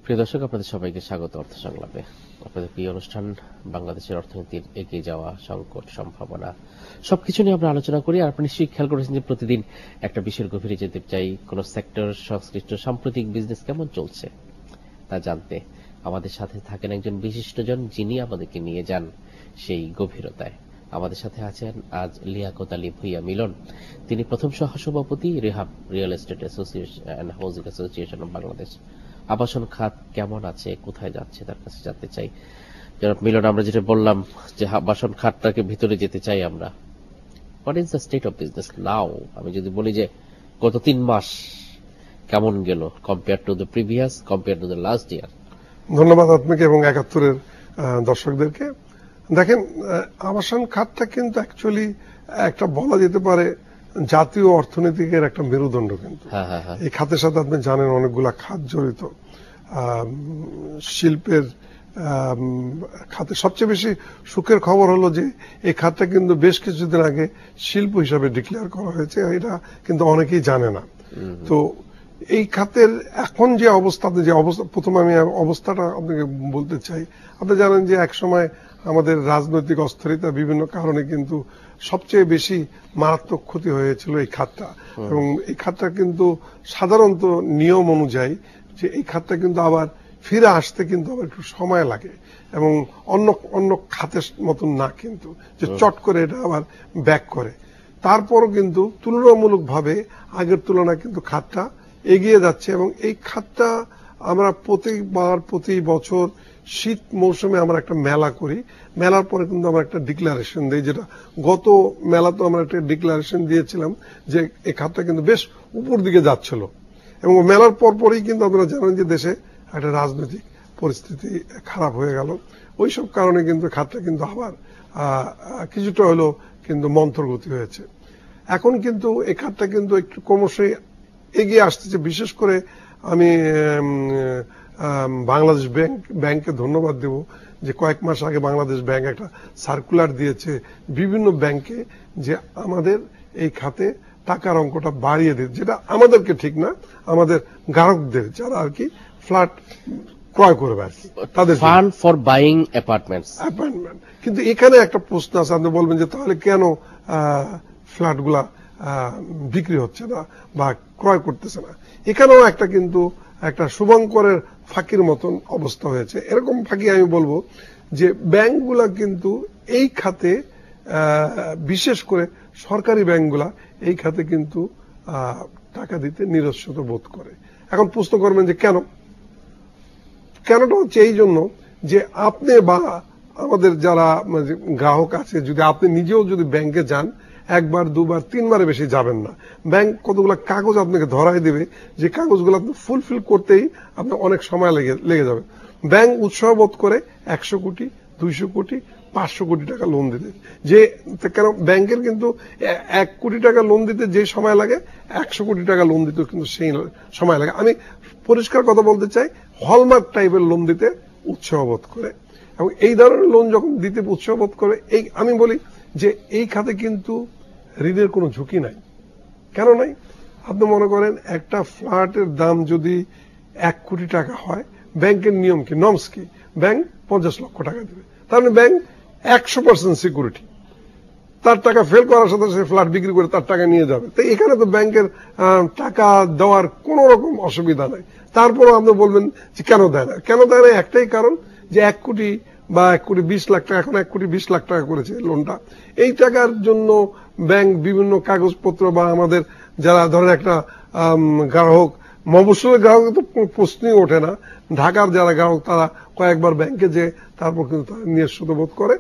প্রিয় দর্শক, আপনাদের সবাইকে স্বাগত অর্থ সংলাপে। আপনাদের প্রিয় অনুষ্ঠান বাংলাদেশের অর্থনীতির এগিয়ে যাওয়া, সংকট, সম্ভাবনা সবকিছু নিয়ে আমরা আলোচনা করি। আর আপনি নিশ্চয়ই খেয়াল করেছেন যে প্রতিদিন একটা বিষয়ের গভীরে যেতে চাই। কোন সেক্টর সংশ্লিষ্ট সাম্প্রতিক বিজনেস কেমন চলছে তা জানতে আমাদের সাথে থাকেন একজন বিশিষ্টজন, যিনি আমাদেরকে নিয়ে যান সেই গভীরতায়। আমাদের সাথে আছেন আজ লিয়াকত আলী ভুইয়া মিলন। তিনি প্রথম সহসভাপতি REHAB real estate association and housing association of Bangladesh. আবাসন খাত কেমন আছে, কোথায় যাচ্ছে তার কাছে জানতে চাই। জনাব মিলন, আমরা যেটা বললাম যে আবাসন খাতটাকে ভিতরে যেতে চাই আমরা, what is the state of business now? আমি যদি বলি যে গত 3 মাস কেমন গেল compare to the previous, compare to the last year? ধন্যবাদ আপনাকে এবং ৭১-এর দর্শকদেরকে। দেখেন, আবাসন খাতটা কিন্তু অ্যাকচুয়ালি একটা বলা যেতে পারে জাতীয় অর্থনীতির একটা মেরুদণ্ড। কিন্তু এই খাতের সাথে আপনি জানেন অনেকগুলা খাত জড়িত। শিল্পের খাতে সবচেয়ে বেশি সুখের খবর হলো যে এই খাতটা কিন্তু বেশ কিছুদিন আগে শিল্প হিসাবে ডিক্লেয়ার করা হয়েছে। এটা কিন্তু অনেকেই জানে না। তো এই খাতের এখন যে অবস্থা, প্রথমে আমি অবস্থাটা আপনাকে বলতে চাই। আপনি জানেন যে এক সময় আমাদের রাজনৈতিক অস্থিরতা বিভিন্ন কারণে কিন্তু সবচেয়ে বেশি মারাত্মক ক্ষতি হয়েছিল এই খাতটা। এবং এই খাতটা কিন্তু সাধারণত নিয়ম অনুযায়ী যে এই খাতটা কিন্তু আবার ফিরে আসতে কিন্তু আবার একটু সময় লাগে এবং অন্য খাতের মতন না, কিন্তু যে চট করে এটা আবার ব্যাক করে। তারপরও কিন্তু তুলনামূলকভাবে আগের তুলনায় কিন্তু খাতটা এগিয়ে যাচ্ছে। এবং এই খাতটা আমরা প্রতি বছর শীত মৌসুমে আমরা একটা মেলা করি। মেলার পরে কিন্তু আমরা একটা ডিক্লারেশন দিই, যেটা গত মেলাতে আমরা একটা ডিক্লারেশন দিয়েছিলাম যে এই খাতটা কিন্তু বেশ উপর দিকে যাচ্ছিল। এবং মেলার পরপরই কিন্তু আপনারা জানেন যে দেশে একটা রাজনৈতিক পরিস্থিতি খারাপ হয়ে গেল। ওইসব কারণে কিন্তু খাতটা কিন্তু আবার কিছুটা হলেও কিন্তু মন্থরগতি হয়েছে। এখন কিন্তু এই খাতটা কিন্তু একটু ক্রমশই এগিয়ে আসতেছে। বিশেষ করে আমি বাংলাদেশ ব্যাংককে ধন্যবাদ দেব যে কয়েক মাস আগে বাংলাদেশ ব্যাংক একটা সার্কুলার দিয়েছে বিভিন্ন ব্যাংকে যে আমাদের এই খাতে টাকার অঙ্কটা বাড়িয়ে দিতে, যেটা আমাদেরকে ঠিক না, আমাদের গ্রাহকদের যারা আর কি ফ্ল্যাট ক্রয় করবে আর কি, তাদের ফান্ড ফর বাইং অ্যাপার্টমেন্টস। কিন্তু এখানে একটা প্রশ্ন আছে, আপনি বলবেন যে তাহলে কেন ফ্ল্যাটগুলা বিক্রি হচ্ছে না বা ক্রয় করতেছে না? এখানেও একটা কিন্তু একটা শুভঙ্করের ফাঁকির মতন অবস্থা হয়েছে। এরকম ফাঁকি আমি বলবো যে ব্যাংকগুলা কিন্তু এই খাতে, বিশেষ করে সরকারি ব্যাংকগুলা এই খাতে কিন্তু টাকা দিতে নিরস্বত বোধ করে। এখন প্রশ্ন করবেন যে কেনটা হচ্ছে এই জন্য যে আপনি বা আমাদের যারা গ্রাহক আছে, যদি আপনি নিজেও যদি ব্যাংকে যান, একবার দুবার তিনবারে বেশি যাবেন না। ব্যাংক কতগুলো কাগজ আপনাকে ধরাই দেবে, যে কাগজগুলো আপনি ফুলফিল করতেই আপনার অনেক সময় লেগে যাবে। ব্যাংক উৎসাহ বোধ করে 100 কোটি, 200 কোটি, 500 কোটি টাকা লোন দিতে। যে কেন ব্যাংকের কিন্তু 1 কোটি টাকা লোন দিতে যে সময় লাগে, 100 কোটি টাকা লোন দিতেও কিন্তু সেই সময় লাগে। আমি পরিষ্কার কথা বলতে চাই, হলমার্ক টাইপের লোন দিতে উৎসাহ বোধ করে। এবং এই ধরনের লোন যখন দিতে উৎসাহ বোধ করে, আমি বলি যে এই খাতে কিন্তু ঋণের কোনো ঝুঁকি নাই। কেন নাই? আপনি মনে করেন একটা ফ্ল্যাটের দাম যদি 1 কোটি টাকা হয়, ব্যাংকের নিয়ম কি, নর্মস কি? ব্যাংক 50 লক্ষ টাকা দেবে। তার মানে ব্যাংক 100% সিকিউরিটি। তার টাকা ফেল করার সাথে সে ফ্ল্যাট বিক্রি করে তার টাকা নিয়ে যাবে। তো এখানে তো ব্যাংকের টাকা দেওয়ার কোন রকম অসুবিধা নাই। তারপরও আপনি বলবেন যে কেন দেয় না? কেন দেয় না? একটাই কারণ যে 1 কোটি বা 1 কোটি 20 লাখ টাকা, এখন 1 কোটি 20 লাখ টাকা করেছে লোনটা। এই টাকার জন্য ব্যাংক বিভিন্ন কাগজপত্র বা আমাদের যারা ধরেন একটা গ্রাহক, মফস্বলের গ্রাহক তো প্রশ্নই ওঠে না, ঢাকার যারা গ্রাহক তারা কয়েকবার ব্যাংকে যে তারপর কিন্তু তারা নিঃস্বত বোধ করে,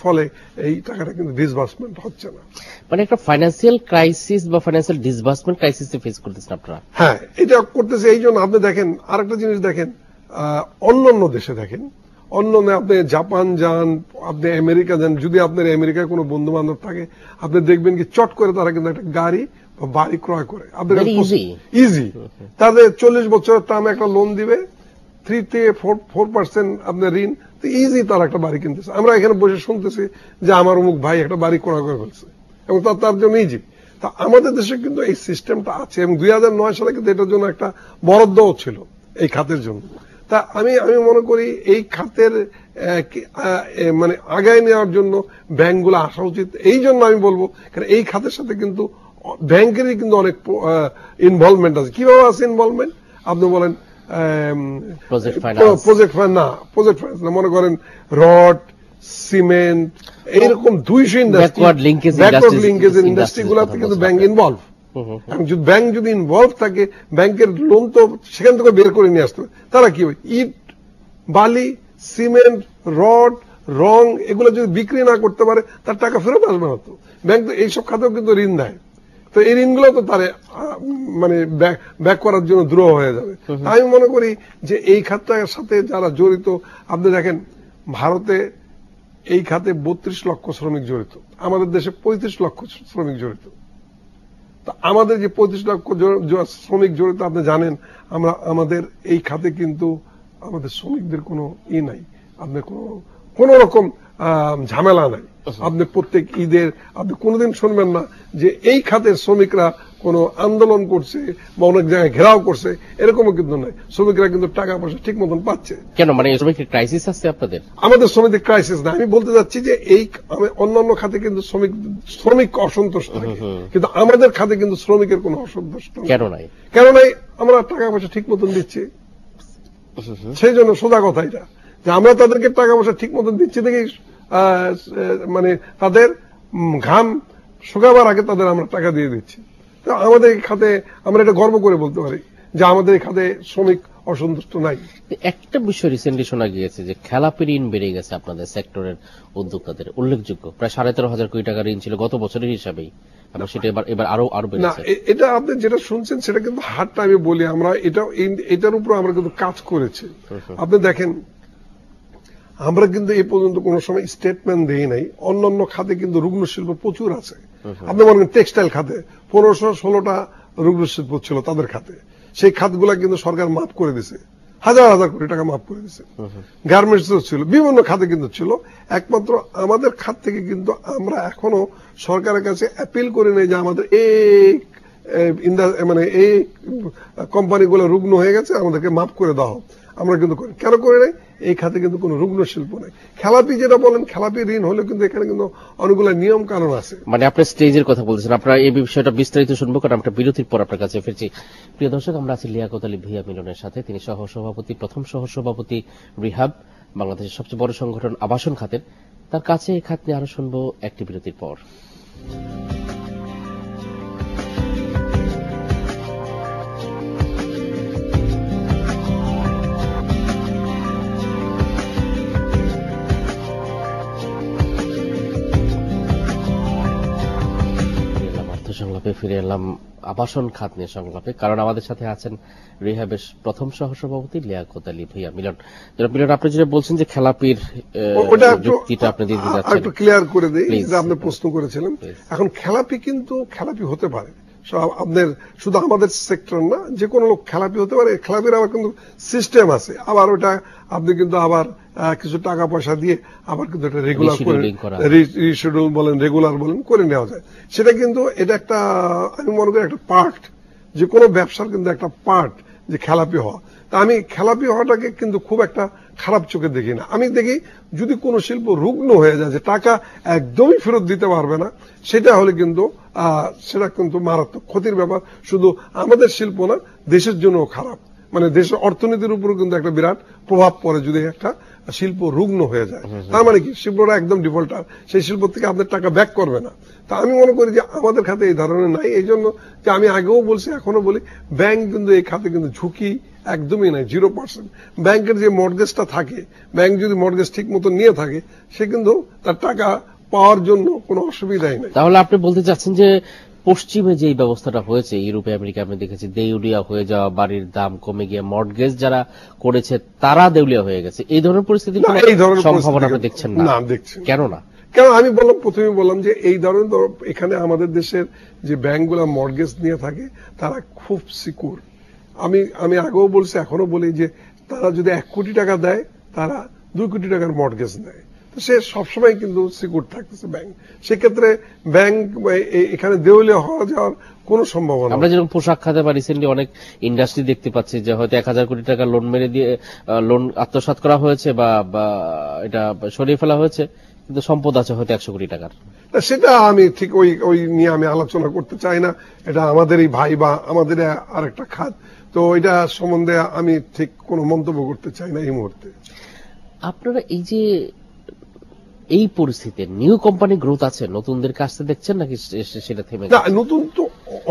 ফলে এই টাকাটা কিন্তু ডিসবার্সমেন্ট হচ্ছে না। মানে একটা ফাইন্যান্সিয়াল ক্রাইসিস বা ফাইন্যান্সিয়াল ডিসবার্সমেন্ট ক্রাইসিস ফেস করতেছেন আপনারা। হ্যাঁ, এটা করতেছে। এই জন্য আপনি দেখেন, আরেকটা জিনিস দেখেন, অন্যান্য দেশে দেখেন, আপনি জাপান যান, আপনি আমেরিকা যান, যদি আপনার আমেরিকায় কোনো বন্ধু বান্ধব থাকে, আপনি দেখবেন কি চট করে তারা কিন্তু একটা গাড়ি বা বাড়ি ক্রয় করে। ইজি, তাদের 40 বছরের টার্মে একটা লোন দিবে, 3 থেকে 4% আপনার ঋণ, তো ইজি তারা একটা বাড়ি কিনতেছে। আমরা এখানে বসে শুনতেছি যে আমার অমুক ভাই একটা বাড়ি ক্রয় করে ফেলছে, এবং তার জন্য ইজি। তা আমাদের দেশে কিন্তু এই সিস্টেমটা আছে, এবং 2009 সালে কিন্তু এটার জন্য একটা বরাদ্দও ছিল এই খাতের জন্য। তা আমি মনে করি এই খাতের মানে আগায় নেওয়ার জন্য ব্যাংকগুলো আসা উচিত। এই জন্য আমি বলবো, কারণ এই খাতের সাথে কিন্তু ব্যাংকেরই কিন্তু অনেক ইনভলভমেন্ট আছে। কিভাবে আছে ইনভলভমেন্ট? আপনি বলেন প্রজেক্ট ফাইন্যান্স না, মনে করেন রড, সিমেন্ট, এইরকম 200 ইন্ডাস্ট্রি, ব্যাকওয়ার্ড লিঙ্কেজের ইন্ডাস্ট্রিগুলোতে কিন্তু ব্যাংক ইনভলভ। ব্যাংক যদি ইনভলভ থাকে, ব্যাংকের লোন তো সেখান থেকে বের করে নিয়ে আসতে হবে। তারা কি হয়, ইট, বালি, সিমেন্ট, রড, রং, এগুলো যদি বিক্রি না করতে পারে তার টাকা ফেরত আসবে না। তো ব্যাংক তো এইসব খাতেও কিন্তু ঋণ দেয়, তো এই ঋণগুলো তো তার মানে ব্যাক করার জন্য দ্রোহ হয়ে যাবে। আমি মনে করি যে এই খাতটার সাথে যারা জড়িত, আপনি দেখেন ভারতে এই খাতে 32 লক্ষ শ্রমিক জড়িত, আমাদের দেশে 35 লক্ষ শ্রমিক জড়িত। তা আমাদের যে 35 লক্ষ শ্রমিক জড়িত, আপনি জানেন আমরা আমাদের এই খাতে কিন্তু আমাদের শ্রমিকদের কোনো নাই, আপনার কোন রকম ঝামেলা নাই। আপনি প্রত্যেক ঈদের আপনি কোনোদিন শুনবেন না যে এই খাতের শ্রমিকরা কোন আন্দোলন করছে বা অনেক জায়গায় ঘেরাও করছে, এরকমও কিন্তু নয়। শ্রমিকরা কিন্তু টাকা পয়সা ঠিক মতন পাচ্ছে। কেন, মানে শ্রমিকের ক্রাইসিস আছে আপনাদের? আমাদের শ্রমিকদের ক্রাইসিস না, আমি বলতে যাচ্ছি যে এই অন্যান্য খাতে কিন্তু শ্রমিক অসন্তুষ্ট থাকে, কিন্তু আমাদের খাতে কিন্তু শ্রমিকের কোনো অসন্তুষ্ট কেন নাই? আমরা টাকা পয়সা ঠিক মতন দিচ্ছি, সেই জন্য সোজা কথা এটা যে আমরা তাদেরকে টাকা পয়সা ঠিক মতন দিচ্ছি দেখেই মানে তাদের ঘাম শুকাবার আগে তাদের আমরা টাকা দিয়ে দিচ্ছি। তো আমাদের খাতে আমরা এটা গর্ব করে বলতে পারি যে আমাদের খাতে শ্রমিক অসন্তুষ্ট নাই। একটা বিষয় রিসেন্টলি শোনা গিয়েছে যে খেলাপি ঋণ বেড়ে গেছে আপনাদের সেক্টরের উদ্যোক্তাদের, উল্লেখযোগ্য প্রায় 13,500 কোটি টাকা ঋণ ছিল গত বছরের হিসাবেই, এবং সেটা এবার আরো বেড়েছে। এটা আপনি যেটা শুনছেন সেটা কিন্তু হারটা আমি বলি, আমরা এটার উপর আমরা কিন্তু কাজ করেছি। আপনি দেখেন আমরা কিন্তু এই পর্যন্ত কোন সময় স্টেটমেন্ট দেই নাই। অন্যান্য খাতে কিন্তু রুগ্ন শিল্প প্রচুর আছে। আপনি মনে করেন টেক্সটাইল খাতে 1516টা রুগ্ন শিল্প ছিল তাদের খাতে, সেই খাতগুলা কিন্তু সরকার মাফ করে দিছে, হাজার হাজার কোটি টাকা মাফ করে দিছে। গার্মেন্টস ছিল, বিভিন্ন খাতে কিন্তু ছিল। একমাত্র আমাদের খাত থেকে কিন্তু আমরা এখনো সরকারের কাছে অ্যাপিল করি নাই যে আমাদের এই কোম্পানিগুলো রুগ্ন হয়ে গেছে, আমাদেরকে মাফ করে দেওয়া হোক। আমরা কিন্তু কেন করে নাই? এই খাতে কিন্তু কোন রুগ্ন শিল্প নাই। খেলাপি যেটা বলেন, খেলাপি ঋণ হলে কিন্তু এখানে কিন্তু অনেকগুলো নিয়ম কানুন আছে। মানে আপনার স্টেজের কথা বলছেন, আপনারা এই বিষয়টা বিস্তারিত শুনবো, কারণ আমরা বিরতির পর আপনার কাছে ফিরছি। প্রিয় দর্শক, আমরা আছি লিয়াকত আলী ভূঁইয়া মিলনের সাথে। তিনি প্রথম সহসভাপতি রিহাব, বাংলাদেশের সবচেয়ে বড় সংগঠন আবাসন খাতের। তার কাছে এই খাত নিয়ে আরো শুনবো একটি বিরতির পর। সংলাপে ফিরে এলাম আবাসন খাত নিয়ে সংলাপে, কারণ আমাদের সাথে আছেন রিহাবের প্রথম সহসভাপতি লিয়াকত আলী ভূঁইয়া মিলন। মিলন, আপনি যেটা বলছেন যে খেলাপির যুক্তিটা আপনি দিতে যাচ্ছেন, একটু ক্লিয়ার করে দেই যে আপনি প্রশ্ন করেছিলেন। এখন খেলাপি কিন্তু খেলাপি হতে পারে, আপনাদের শুধু আমাদের সেক্টর না, যে কোনো লোক খেলাপি হতে পারে। খেলাপির আবার কিন্তু সিস্টেম আছে, আবার ওটা আপনি কিন্তু আবার কিছু টাকা পয়সা দিয়ে আবার কিন্তু এটা রেগুলার করে, রিশিডিউল বলেন, রেগুলার বলেন, করে নেওয়া যায়। সেটা কিন্তু এটা একটা, আমি মনে করি একটা পার্ট, যে কোনো ব্যবসার কিন্তু একটা পার্ট যে খেলাপি হওয়া। তা আমি খেলাপি হওয়াটাকে কিন্তু খুব একটা খারাপ চোখে দেখি না। আমি দেখি যদি কোনো শিল্প রুগ্ন হয়ে যায়, যে টাকা একদমই ফেরত দিতে পারবে না, সেটা হলে কিন্তু সেটা কিন্তু মারাত্মক ক্ষতির ব্যাপার। শুধু আমাদের শিল্প না, দেশের জন্য খারাপ, মানে দেশের অর্থনীতির উপরও কিন্তু একটা বিরাট প্রভাব পড়ে যদি একটা শিল্প রুগ্ন হয়ে যায়। তার মানে কি, শিল্পটা একদম ডিফল্টার, সেই শিল্প থেকে আপনার টাকা ব্যাক করবে না। তা আমি মনে করি যে আমাদের খাতে এই ধরনের নাই। এই জন্য যে আমি আগেও বলছি, এখনো বলি, ব্যাংক কিন্তু এই খাতে কিন্তু ঝুঁকি একদমই নাই, 0%। ব্যাংকের যে মর্টগেজটা থাকে, ব্যাংক যদি মর্টগেজ ঠিক মতো নিয়ে থাকে, সে কিন্তু তার টাকা পাওয়ার জন্য কোনো অসুবিধাই নাই। তাহলে আপনি বলতে চাচ্ছেন যে পশ্চিমে যে ব্যবস্থাটা হয়েছে, ইউরোপে আমেরিকা আমি দেখেছি, দেউলিয়া হয়ে যাওয়া, বাড়ির দাম কমে গিয়ে মর্টগেজ যারা করেছে তারা দেউলিয়া হয়ে গেছে, এই ধরনের পরিস্থিতি সম্ভাবনা আপনি দেখছেন না? দেখছেন কেন না? কেন আমি প্রথমে বললাম যে এই ধরনের, এখানে আমাদের দেশের যে ব্যাংকগুলো মর্টগেজ নিয়ে থাকে তারা খুব সিকিউর। আমি আগেও বলছি, এখনো বলি যে তারা যদি 1 কোটি টাকা দেয়, তারা 2 কোটি টাকার মর্টগেজ নেয়। সে সবসময় কিন্তু সিকিউর থাকতেছে ব্যাংক। সেক্ষেত্রে ব্যাংক এখানে দেউলিয়া হওয়া যাওয়ার কোন সম্ভাবনা। আমরা যেরকম পোশাক খাতে বা রিসেন্টলি অনেক ইন্ডাস্ট্রি দেখতে পাচ্ছি যে হয়তো 1,000 কোটি টাকা লোন মেরে দিয়ে লোন আত্মসাৎ করা হয়েছে বা এটা সরিয়ে ফেলা হয়েছে, কিন্তু সম্পদ আছে হয়তো 100 কোটি টাকার। সেটা আমি ঠিক ওই নিয়ে আমি আলোচনা করতে চাই না। এটা আমাদেরই ভাই বা আমাদের আরেকটা খাত, তো এটা সম্বন্ধে আমি ঠিক কোনো মন্তব্য করতে চাই না এই মুহূর্তে। আপনারা এই যে এই পরিস্থিতিতে নিউ কোম্পানি গ্রোথ আছে, নতুনদেরকে আসতে দেখছেন নাকি সেটা থেমে না, নতুন তো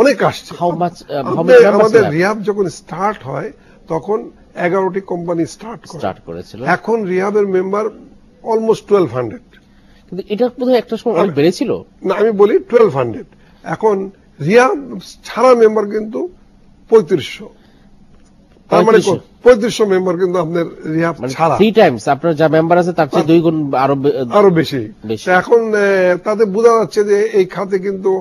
অনেক আসছে। আমাদের রিহাব যখন স্টার্ট হয় তখন 11টি কোম্পানি স্টার্ট করেছিল। এখন রিহাবের মেম্বার অলমোস্ট 1200। কিন্তু এটা বোধহয় একটা সময় অনেক বেড়েছিল। না, আমি বলি 1200। এখন রিহাব ছাড়া মেম্বার কিন্তু 3500। তার মানে 3500 মেম্বার কিন্তু আপনার রিহাব ছাড়া 3 টাইমস আপনার যা মেম্বার আছে তার চেয়ে 2 গুণ আরো বেশি। এখন তাদের বোঝা যাচ্ছে যে এই খাতে কিন্তু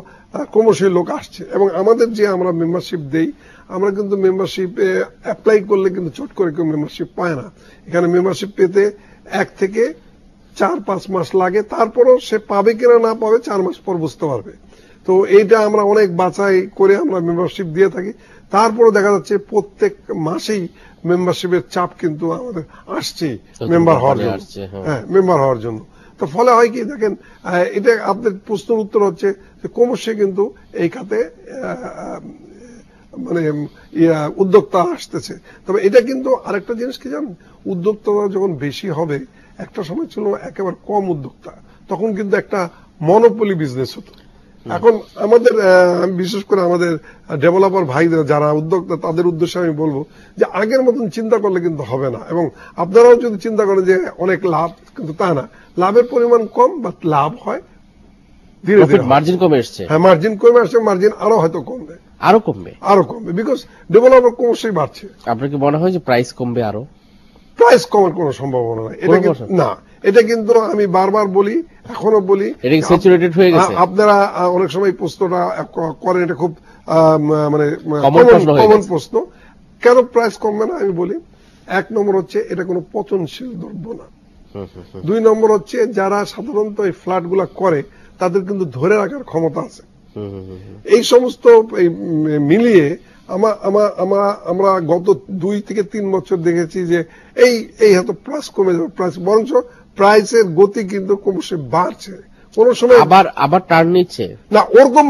ক্রমশই লোক আসছে, এবং আমাদের যে আমরা মেম্বারশিপ দেই, আমরা কিন্তু মেম্বারশিপ অ্যাপ্লাই করলে কিন্তু চট করে কেউ মেম্বারশিপ পায় না। এখানে মেম্বারশিপ পেতে 1 থেকে 4-5 মাস লাগে, তারপরও সে পাবে কিনা না পাবে 4 মাস পর বুঝতে পারবে। তো এইটা আমরা অনেক বাছাই করে আমরা মেম্বারশিপ দিয়ে থাকি। তারপরে দেখা যাচ্ছে প্রত্যেক মাসেই মেম্বারশিপের চাপ কিন্তু আমাদের আসছে মেম্বার হওয়ার জন্য। হ্যাঁ, মেম্বার হওয়ার জন্য। তো ফলে হয় কি, দেখেন, এটা আপনার প্রশ্নের উত্তর হচ্ছে যে ক্রমশই কিন্তু এই খাতে মানে উদ্যোক্তা আসতেছে। তবে এটা কিন্তু আরেকটা জিনিস কি জানেন, উদ্যোক্তা যখন বেশি হবে, একটা সময় ছিল একেবারে কম উদ্যোক্তা, তখন কিন্তু একটা মনোপলি বিজনেস হতো। এখন আমাদের বিশেষ করে আমাদের ডেভেলপার ভাইদের যারা উদ্যোক্তা, তাদের উদ্দেশ্যে আমি বলবো যে আগের মতন চিন্তা করলে কিন্তু হবে না। এবং আপনারাও যদি চিন্তা করেন যে অনেক লাভ, কিন্তু তা না, লাভের পরিমাণ কম, বা লাভ হয় ধীরে ধীরে। মার্জিন কমে আসছে। হ্যাঁ, মার্জিন কমে আসছে, মার্জিন আরো হয়তো কমবে, আরো কমবে, বিকজ ডেভেলপার ক্রমশই বাড়ছে। আপনার কি মনে হয় যে প্রাইস কমবে? আরো প্রাইস কমার কোন সম্ভাবনা নাই। এটা না, এটা কিন্তু আমি বারবার বলি, এখনো বলি, আপনারা অনেক সময় প্রশ্নটা করেন, এটা খুব মানে কমন প্রশ্ন, কেন প্রাইস কমবে না? আমি বলি, 1 নম্বর হচ্ছে এটা কোনো পচনশীল দ্রব্য না। 2 নম্বর হচ্ছে যারা সাধারণত এই ফ্ল্যাট গুলা করে তাদের কিন্তু ধরে রাখার ক্ষমতা আছে। এই সমস্ত মিলিয়ে আমরা গত 2 থেকে 3 বছর দেখেছি যে এই হয়তো প্রাইস কমে যাবে, প্রাইস বরঞ্চ প্রাইসের গতি কিন্তু ক্রমশ বাড়ছে। কোন সময় আবার টার্ন নিচ্ছে না, ওরকম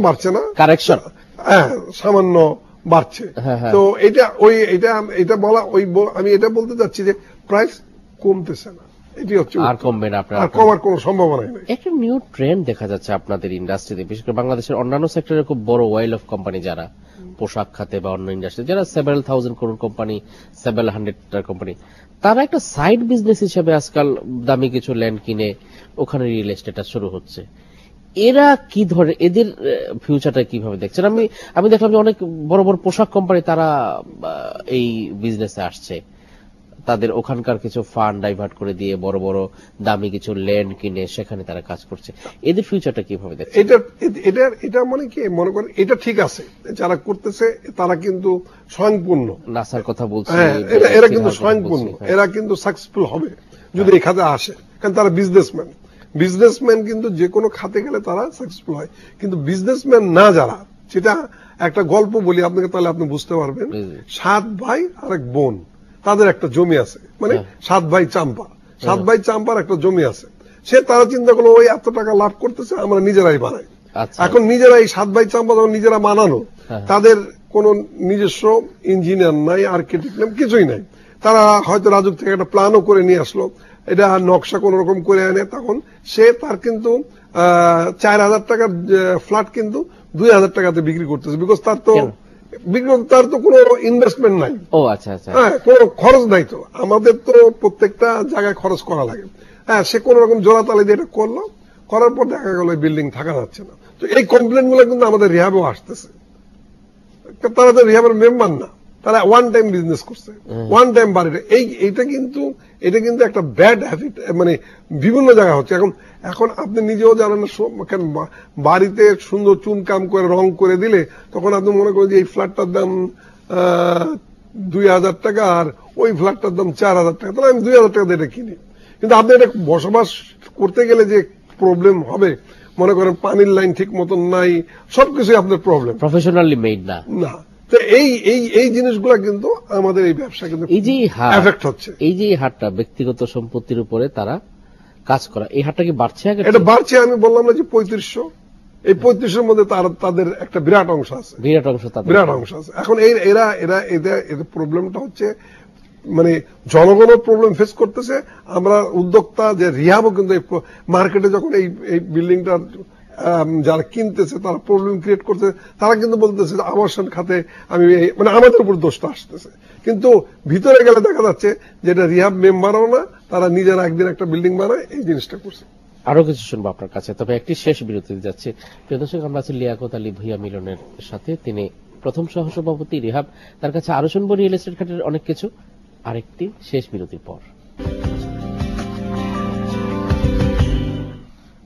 বাড়ছে না, কারেকশন, হ্যাঁ, সামান্য বাড়ছে। তো এটা বলা, আমি এটা বলতে চাচ্ছি যে প্রাইস কমতেছে না, এটি হচ্ছে, আর কমবে না, আপনার আর কমার কোনো সম্ভাবনাই নেই। একটা নিউ ট্রেন্ড দেখা যাচ্ছে আপনাদের ইন্ডাস্ট্রিতে, বিশেষ করে বাংলাদেশের অন্যান্য সেক্টরে খুব বড় ওয়াইল অফ কোম্পানি যারা পোশাক খাতে বা অন্য ইন্ডাস্ট্রি, যারা several thousand crore company, several hundred company, তারা একটা সাইড বিজনেস হিসেবে আজকাল দামি কিছু ল্যান্ড কিনে ওখানে রিয়েল এস্টেটটা শুরু হচ্ছে। এরা কি ধরে, এদের ফিউচারটা কিভাবে দেখছেন? আমি দেখলাম যে অনেক বড় বড় পোশাক কোম্পানি তারা এই বিজনেসে আসছে, তাদের ওখানকার কিছু ফান্ড ডাইভার্ট করে দিয়ে বড় বড় দামি কিছু ল্যান্ড কিনে সেখানে তারা কাজ করছে। এদের ফিউচারটা কিভাবে দেখছে? এটা মানে কি, মনে করেন এটা ঠিক আছে, যারা করতেছে তারা কিন্তু স্বয়ংপূর্ণ, নাসার কথা বলছে, এরা কিন্তু স্বয়ংপূর্ণ, এরা কিন্তু সাকসেসফুল হবে যদি এই খাতে আসে, কারণ তারা বিজনেসম্যান কিন্তু যে কোনো খাতে গেলে তারা সাকসেসফুল হয়। কিন্তু বিজনেসম্যান না যারা, সেটা একটা গল্প বলি আপনাকে, তাহলে আপনি বুঝতে পারবেন। 7 ভাই আর 1 বোন, তাদের একটা জমি আছে, মানে 7 ভাই চাম্পার একটা জমি আছে। তারা চিন্তা করলো ওই এত টাকা লাভ করতেছে, আমরা নিজেরাই বানাই। এখন নিজেরাই 7 ভাই চাম্পা যখন নিজেরা বানানো, তাদের কোন নিজস্ব ইঞ্জিনিয়ার নাই, আর্কিটেক্ট নাই, কিছুই নাই। তারা হয়তো রাজুক থেকে একটা প্ল্যানও করে নিয়ে আসলো, এটা নকশা কোন রকম করে আনে, তখন তার কিন্তু 4000 টাকার ফ্ল্যাট কিন্তু 2000 টাকাতে বিক্রি করতেছে, বিকজ তার তো কোনো ইনভেস্টমেন্ট নাই। হ্যাঁ, কোনো খরচ নাই। তো আমাদের তো প্রত্যেকটা জায়গায় খরচ করা লাগে। হ্যাঁ, সে কোন রকম জোড়াতালি দিয়ে এটা করলো, করার পর দেখা গেল বিল্ডিং থাকা যাচ্ছে না। তো এই কমপ্লেন গুলো কিন্তু আমাদের রিহাবেও আসতেছে। তারা তো রিহাবের মেম্বার না, তারা ওয়ান টাইম বিজনেস করছে, ওয়ান টাইম বাড়িটা। এটা কিন্তু একটা ব্যাড হ্যাবিট, মানে বিভিন্ন জায়গায় হচ্ছে। এখন আপনি নিজেও জানেন না, বাড়িতে সুন্দর চুন কাম করে রং করে দিলে তখন আপনি মনে করেন যে এই ফ্ল্যাটটার দাম 2000 টাকা আর ওই ফ্ল্যাটটার দাম 4000 টাকা, তাহলে আমি 2000 টাকা দিয়ে এটা কিনি। কিন্তু আপনি এটা বসবাস করতে গেলে যে প্রবলেম হবে, মনে করেন পানির লাইন ঠিক মতন নাই, সবকিছু আপনার প্রবলেম, প্রফেশনালি মেড না। না। তো এই জিনিসগুলো কিন্তু আমাদের এই ব্যবসা কিন্তু এই যে এফেক্ট হচ্ছে। এই যে হারটা ব্যক্তিগত সম্পত্তির উপরে তারা কাজ করা, এই হারটা কি বাড়ছে? এটা বাড়ছে। আমি বললাম না যে 3500, এই 3500-এর মধ্যে তাদের একটা বিরাট অংশ আছে, বিরাট অংশ আছে। এখন এদের প্রবলেমটা হচ্ছে মানে জনগণও প্রবলেম ফেস করতেছে, আমরা উদ্যোক্তা যে রিহাবও কিন্তু মার্কেটে যখন এই বিল্ডিংটা যারা কিনতেছে তারা প্রবলেম ক্রিয়েট করছে, তারা কিন্তু বলতেছে যে আবাসন খাতে আমি মানে আমাদের উপর দোষটা আসতেছে। কিন্তু ভিতরে গেলে দেখা যাচ্ছে যেটা রিহাব মেম্বারও না, তারা নিজেরা একদিন একটা বিল্ডিং বানায় এই জিনিসটা করছে। আরো কিছু শুনবো আপনার কাছে, তবে একটি শেষ বিরতিতে যাচ্ছে। প্রিয় দর্শক, আমরা আছি লিয়াকত আলী ভূঁইয়া মিলনের সাথে, তিনি প্রথম সহসভাপতি রিহাব। তার কাছে আরো শুনবো রিয়েল এস্টেট খাতের অনেক কিছু, আরেকটি শেষ বিরতির পর।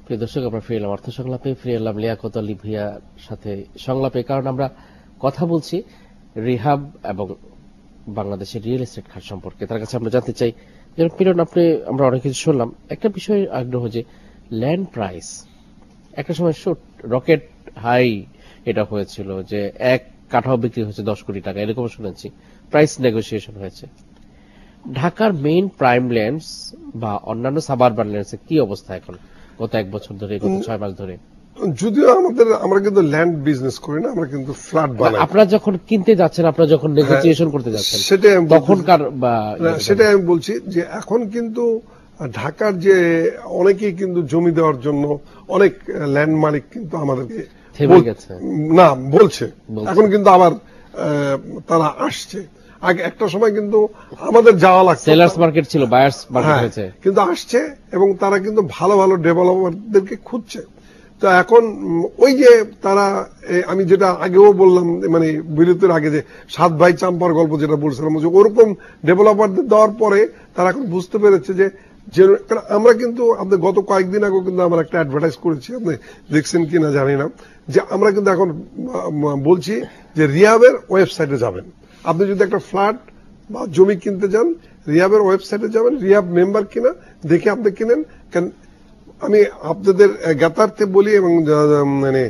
প্রিয় দর্শক, আমরা ফিরে এলাম অর্থ সংলাপে, ফিরে এলাম লিয়াকত আলী ভূঁইয়ার সাথে সংলাপে, কারণ আমরা কথা বলছি রিহাব এবং বাংলাদেশের রিয়েল এস্টেট খাত সম্পর্কে। তার কাছে আমরা জানতে চাই, যেমন পিরন আমরা অনেক কিছু শুনলাম, একটা বিষয় আগ্রহ যে ল্যান্ড প্রাইস একটা সময় রকেট হাই এটা হয়েছিল, যে এক কাঠাও বিক্রি হয়েছে 10 কোটি টাকা, এরকম শুনেছি, প্রাইস নেগোসিয়েশন হয়েছে। ঢাকার মেইন প্রাইম ল্যান্ডস বা অন্যান্য সাবারবান ল্যান্ডসের কি অবস্থা এখন, গত 1 বছর ধরে, গত 6 মাস ধরে? যদিও আমরা কিন্তু ল্যান্ড বিজনেস করি না, আমরা কিন্তু ফ্ল্যাট বানাই। আপনারা যখন কিনতে যাচ্ছেন, আপনারা যখন নেগোসিয়েশন করতে যাচ্ছেন, তখনকার সেটাই আমি বলছি যে এখন কিন্তু ঢাকার যে অনেকেই কিন্তু জমি দেওয়ার জন্য অনেক ল্যান্ড মালিক কিন্তু আমাদেরকে না বলছে, এখন কিন্তু আবার তারা আসছে। আগে একটা সময় কিন্তু আমাদের যাওয়া লাগতো, সেলার্স মার্কেট ছিল, বায়ার্স মার্কেট হয়েছে, কিন্তু আসছে এবং তারা কিন্তু ভালো ভালো ডেভেলপারদেরকে খুঁজছে। তো এখন ওই যে তারা, আমি যেটা আগেও বললাম মানে বিরতির আগে, যে 7 ভাই চাম্পার গল্প যেটা বলছিলাম, ওরকম ডেভেলপারদের দেওয়ার পরে তারা এখন বুঝতে পেরেছে যে আমরা কিন্তু আপনার গত কয়েকদিন আগে কিন্তু আমরা একটা অ্যাডভার্টাইজ করেছি, আপনি দেখছেন কিনা জানি না, যে আমরা কিন্তু এখন বলছি যে রিহাবের ওয়েবসাইটে যাবেন, আপনি যদি একটা ফ্ল্যাট বা জমি কিনতে যান, রিহাবের ওয়েবসাইটে যাবেন, রিহাব মেম্বার কিনা দেখে আপনি কিনেন। কারণ আমি আপনাদের জ্ঞাতার্থে বলি এবং মানে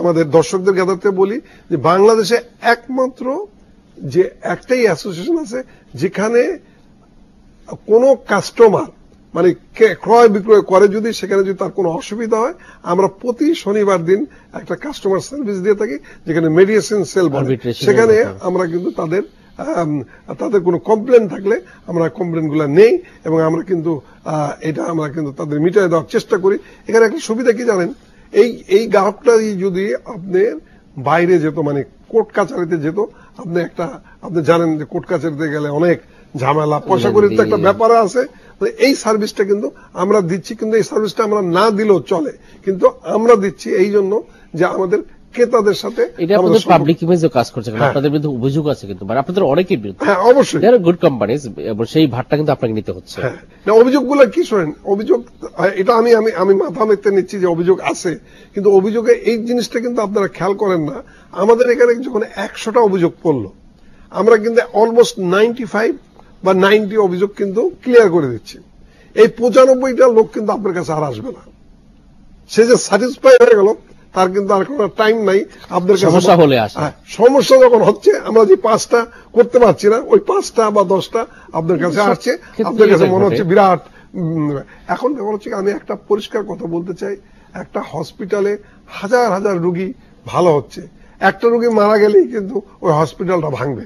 আমাদের দর্শকদের জ্ঞাতার্থে বলি যে বাংলাদেশে একমাত্র যে একটাই অ্যাসোসিয়েশন আছে যেখানে কোনো কাস্টমার মানে ক্রয় বিক্রয় করে, যদি সেখানে যদি তার কোনো অসুবিধা হয়, আমরা প্রতি শনিবার দিন একটা কাস্টমার সার্ভিস দিয়ে থাকি, যেখানে মেডিয়েশন সেল বলে, সেখানে আমরা কিন্তু তাদের কোনো কমপ্লেন থাকলে আমরা কমপ্লেনগুলো নেই এবং আমরা কিন্তু এটা আমরা কিন্তু তাদের মিটাই দেওয়ার চেষ্টা করি। এখানে একটা সুবিধা কি জানেন, এই গ্রাহকটা যদি আপনার বাইরে যেত, মানে কোর্ট কাছারিতে যেত, আপনি জানেন যে কোর্ট কাছারিতে গেলে অনেক ঝামেলা, পয়সা করির তো একটা ব্যাপার আছে। এই সার্ভিসটা কিন্তু আমরা দিচ্ছি, কিন্তু এই সার্ভিসটা আমরা না দিলেও চলে, কিন্তু আমরা দিচ্ছি এই জন্য যে আমাদের ক্রেতাদের সাথে এটা আপনাদের পাবলিক ইমেজও কাজ করছে, কারণ আপনাদের বিরুদ্ধে অভিযোগ আছে, কিন্তু মানে আপনাদের অনেকের বিরুদ্ধে। হ্যাঁ, অবশ্যই দে আর গুড কোম্পানিজ, এবং সেই ভারটা কিন্তু আপনাকে নিতে হচ্ছে। হ্যাঁ, না অভিযোগগুলো কি শোনেন, অভিযোগ এটা আমি মাথা মেতে নিচ্ছি যে অভিযোগ আছে, কিন্তু অভিযোগে এই জিনিসটা কিন্তু আপনারা খেয়াল করেন না। আমাদের এখানে যখন 100টা অভিযোগ পড়লো, আমরা কিন্তু অলমোস্ট 95 বা 90 অভিযোগ কিন্তু ক্লিয়ার করে দিচ্ছি। এই 95টা লোক কিন্তু আপনার কাছে আর আসবে না, সে যে স্যাটিসফাই হয়ে গেল তার কিন্তু আর কোনো টাইম নাই আপনাদের কাছে। সমস্যা হলে আসে, সমস্যা যখন হচ্ছে, আমরা যে 5টা করতে পারছি না, ওই 5টা বা 10টা আপনার কাছে আসছে, আপনার কাছে মনে হচ্ছে বিরাট। এখন ব্যাপার হচ্ছে, আমি একটা পরিষ্কার কথা বলতে চাই, একটা হসপিটালে হাজার হাজার রুগী ভালো হচ্ছে, একটা রুগী মারা গেলেই কিন্তু ওই হসপিটালটা ভাঙবে,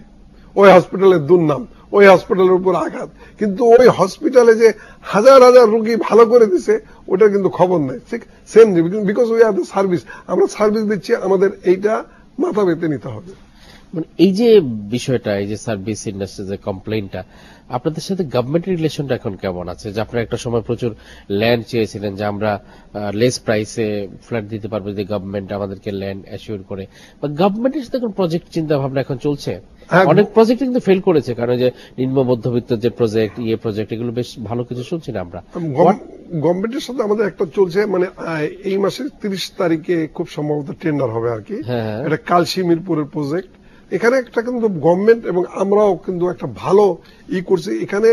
ওই হসপিটালের দুর্নাম, ওই হসপিটালের উপর আঘাত, কিন্তু ওই হসপিটালে যে হাজার হাজার রুগী ভালো করে দিছে ওটা কিন্তু খবর নেই। ঠিক same, because we are the service, আমরা সার্ভিস দিচ্ছি, আমাদের এইটা মাথা পেতে নিতে হবে। মানে এই যে বিষয়টা, এই যে সার্ভিস ইন্ডাস্ট্রি যে কমপ্লেইনটা, আপনাদের সাথে গভর্নমেন্টের রিলেশনটা এখন কেমন আছে? যে আপনারা একটা সময় প্রচুর ল্যান্ড চেয়েছিলেন, যে আমরা লেস প্রাইসে ফ্ল্যাট দিতে পারবো যদি গভর্নমেন্ট আমাদেরকে ল্যান্ড অ্যাসিওর করে, বা গভর্নমেন্টের সাথে এখন প্রজেক্ট চিন্তা ভাবনা এখন চলছে? অনেক প্রজেক্ট কিন্তু ফেল করেছে, কারণ যে নিম্ন মধ্যবিত্ত যে প্রজেক্ট এগুলো বেশ ভালো কিছু শুনছি না আমরা। গভর্নমেন্টের সাথে আমাদের একটা চলছে, মানে এই মাসের 30 তারিখে খুব সম্ভবত টেন্ডার হবে আর কি। এটা কালশি মিরপুরের প্রজেক্ট, এখানে একটা কিন্তু গভর্নমেন্ট এবং আমরাও কিন্তু একটা ভালো করছি। এখানে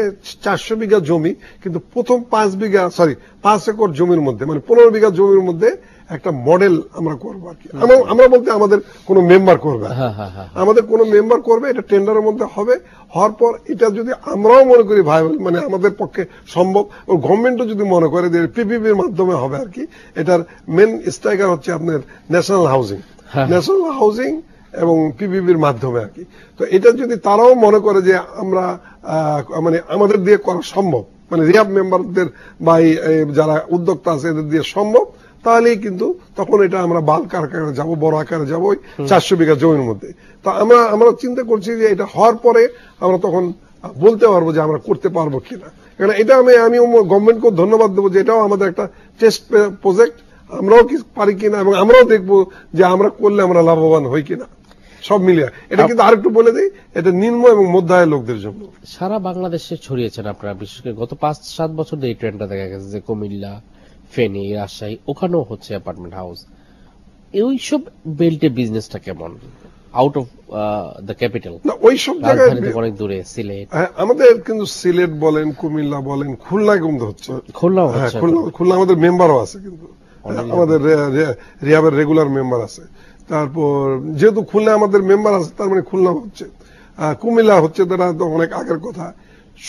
400 বিঘা জমি, কিন্তু প্রথম 5 একর জমির মধ্যে, মানে 15 বিঘা জমির মধ্যে একটা মডেল আমরা করবো আর কি। আমরা বলতে আমাদের কোন মেম্বার করবে, আমাদের কোন মেম্বার করবে, এটা টেন্ডারের মধ্যে হবে। হওয়ার পর এটা যদি আমরাও মনে করি ভাইবল, মানে আমাদের পক্ষে সম্ভব, ও গভর্নমেন্টও যদি মনে করে যে পিপিপির মাধ্যমে হবে আর কি। এটার মেন স্ট্রাইকার হচ্ছে আপনার ন্যাশনাল হাউজিং এবং পিপিপির মাধ্যমে আর কি। তো এটা যদি তারাও মনে করে যে আমরা মানে আমাদের দিয়ে করা সম্ভব, মানে রিহাব মেম্বারদের বা যারা উদ্যোক্তা আছে এদের দিয়ে সম্ভব, তাহলেই কিন্তু তখন এটা আমরা বাল্ক আকারে যাবো, বড় আকারে যাবো 400 বিঘা জমির মধ্যে। তো আমরা চিন্তা করছি যে এটা হওয়ার পরে আমরা তখন বলতে পারবো যে আমরা করতে পারবো কিনা। কারণ এটা আমি গভর্নমেন্টকে ধন্যবাদ দেবো যে এটাও আমাদের একটা টেস্ট প্রজেক্ট, আমরাও কি পারি কিনা, এবং আমরাও দেখবো যে আমরা করলে আমরা লাভবান হই কিনা, সব মিলিয়ে। এটা কিন্তু আরেকটু বলে দিই, এটা নিম্ন এবং মধ্য আয়ের লোকদের জন্য। সারা বাংলাদেশে ছড়িয়েছেন আপনারা, বিশেষ করে গত 5-7 বছর ধরে এই ট্রেন্ডটা দেখা গেছে যে কুমিল্লা, ফেনী, রাজশাহী, ওখানেও হচ্ছে অ্যাপার্টমেন্ট হাউস। এইসব বেল্টে বিজনেসটা কেমন আউট অফ দ্য ক্যাপিটাল? না, ওই সব জায়গায় অনেক দূরে, সিলেট, আমাদের কিন্তু সিলেট বলেন, কুমিল্লা বলেন, খুলনায় কিন্তু হচ্ছে, খুলনা আমাদের মেম্বারও আছে, কিন্তু আমাদের রিহাবের রেগুলার মেম্বার আছে। তারপর যেহেতু খুলনা আমাদের মেম্বার আছে, তার মানে খুলনা হচ্ছে, কুমিল্লা হচ্ছে, তারা তো অনেক আগের কথা।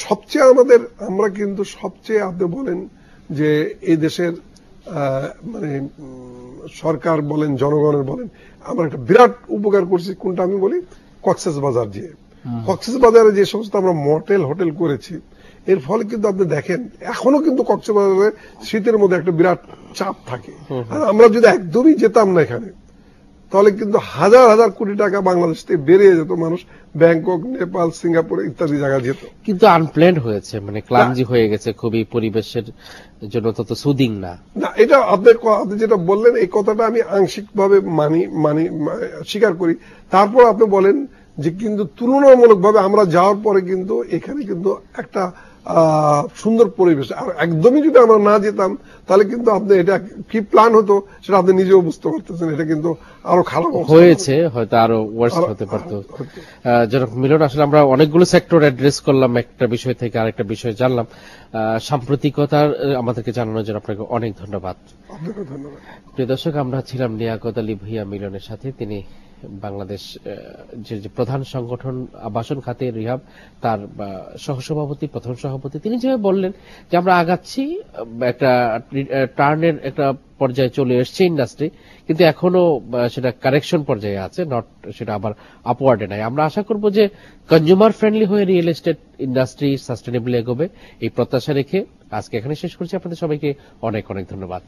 সবচেয়ে আমরা কিন্তু সবচেয়ে আপনি বলেন যে এই দেশের মানে সরকার বলেন, জনগণের বলেন, আমরা একটা বিরাট উপকার করছি। কোনটা আমি বলি, কক্সবাজার যে সমস্ত আমরা মোটেল হোটেল করেছি, এর ফলে কিন্তু আপনি দেখেন এখনো কিন্তু কক্সবাজারে শীতের মধ্যে একটা বিরাট চাপ থাকে। আর আমরা যদি একদমই যেতাম না এখানে, তাহলে কিন্তু হাজার হাজার কোটি টাকা বাংলাদেশ থেকে বেরিয়ে যেত, মানুষ ব্যাংকক, নেপাল, সিঙ্গাপুর ইত্যাদি জায়গা যেত। কিন্তু আনপ্ল্যান্ড হয়েছে, মানে ক্লামজি হয়ে গেছে, খুবই পরিবেশের জন্য তত সুদিং না। এটা আপনি যেটা বললেন, এই কথাটা আমি আংশিকভাবে মানি স্বীকার করি। তারপর আপনি বলেন যে কিন্তু তুলনামূলকভাবে আমরা যাওয়ার পরে কিন্তু এখানে কিন্তু একটা সুন্দর পরিবেশ। আর একদমই যদি আমরা না যেতাম, তাহলে কিন্তু আপনি এটা কি প্ল্যান হতো সেটা আপনি নিজেও বুঝতে পারতেছেন, এটা কিন্তু আরো খারাপ হয়েছে, হয়তো আরো ওয়ার্স হতে পারতো। জনাব মিলন, আসলে আমরা অনেকগুলো সেক্টর অ্যাড্রেস করলাম, একটা বিষয় থেকে আরেকটা বিষয় জানলাম। সাম্প্রতিকতার আমাদেরকে জানানোর জন্য আপনাকে অনেক ধন্যবাদ। আপনাকে ধন্যবাদ। প্রিয় দর্শক, আমরা ছিলাম লিয়াকত আলী ভূঁইয়া মিলনের সাথে। তিনি বাংলাদেশ যে প্রধান সংগঠন আবাসন খাতে রিহাব, তার সহসভাপতি, প্রথম সভাপতি। তিনি যেভাবে বললেন যে আমরা আগাচ্ছি, একটা টার্নের একটা পর্যায়ে চলে এসছে ইন্ডাস্ট্রি, কিন্তু এখনো সেটা কারেকশন পর্যায়ে আছে, নট সেটা আবার আপওয়ার্ডে নাই। আমরা আশা করব যে কনজিউমার ফ্রেন্ডলি হয়ে রিয়েল এস্টেট ইন্ডাস্ট্রি সাস্টেনেবল এগোবে, এই প্রত্যাশা রেখে আজকে এখানে শেষ করছি। আপনাদের সবাইকে অনেক অনেক ধন্যবাদ।